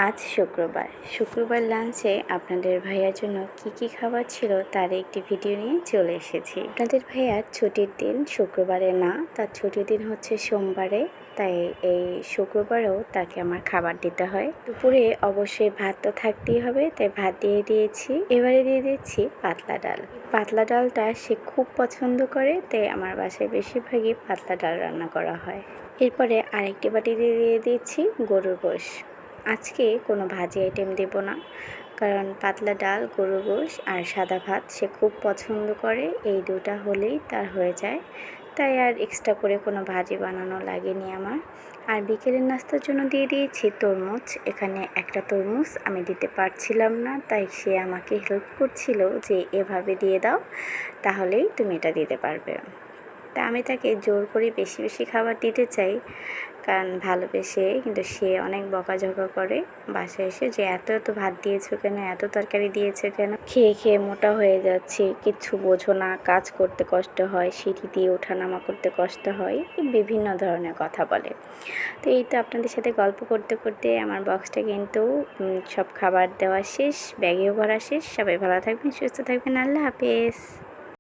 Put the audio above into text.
আজ শুক্রবার লাঞ্চে আপনাদের ভাইয়ার জন্য কি খাবার ছিল তার একটি ভিডিও নিয়ে চলে এসেছি। আপনাদের ভাইয়ার ছুটির দিন শুক্রবারে না, তার ছুটির দিন হচ্ছে সোমবারে, তাই এই শুক্রবারেও তাকে আমার খাবার দিতে হয়। দুপুরে অবশ্যই ভাত তো থাকতেই হবে, তাই ভাত দিয়ে দিয়েছি। এবারে দিয়ে দিচ্ছি পাতলা ডাল। পাতলা ডালটা সে খুব পছন্দ করে, তাই আমার বাসায় বেশিরভাগই পাতলা ডাল রান্না করা হয়। এরপরে আরেকটি বাটি দিয়ে দিচ্ছি গরুর গোশ। আজকে কোনো ভাজি আইটেম দেব না, কারণ পাতলা ডাল, গরুর গোশ আর সাদা ভাত সে খুব পছন্দ করে। এই দুটা হলেই তার হয়ে যায়, তাই আর এক্সট্রা করে কোনো ভাজি বানানো লাগেনি আমার। আর বিকেলের নাস্তার জন্য দিয়ে দিয়েছি তরমুজ। এখানে একটা তরমুজ আমি দিতে পারছিলাম না, তাই সে আমাকে হেল্প করছিল যে এভাবে দিয়ে দাও, তাহলেই তুমি এটা দিতে পারবে। তা আমি তাকে জোর করে বেশি খাবার দিতে চাই, কারণ ভালোবেসে, কিন্তু সে অনেক বকাঝকা করে বাসায় এসে যে এত ভাত দিয়েছো কেন, এত তরকারি দিয়েছো কেন, খেয়ে মোটা হয়ে যাচ্ছি, কিচ্ছু বোঝো না, কাজ করতে কষ্ট হয়, সিঁড়ি দিয়ে ওঠানামা করতে কষ্ট হয়, বিভিন্ন ধরনের কথা বলে। তো এই তো আপনাদের সাথে গল্প করতে করতে আমার বক্সটা কিন্তু সব খাবার দেওয়া শেষ, ব্যাগেও ভরা শেষ। সবাই ভালো থাকবেন, সুস্থ থাকবেন, আল্লাহ হাফেজ।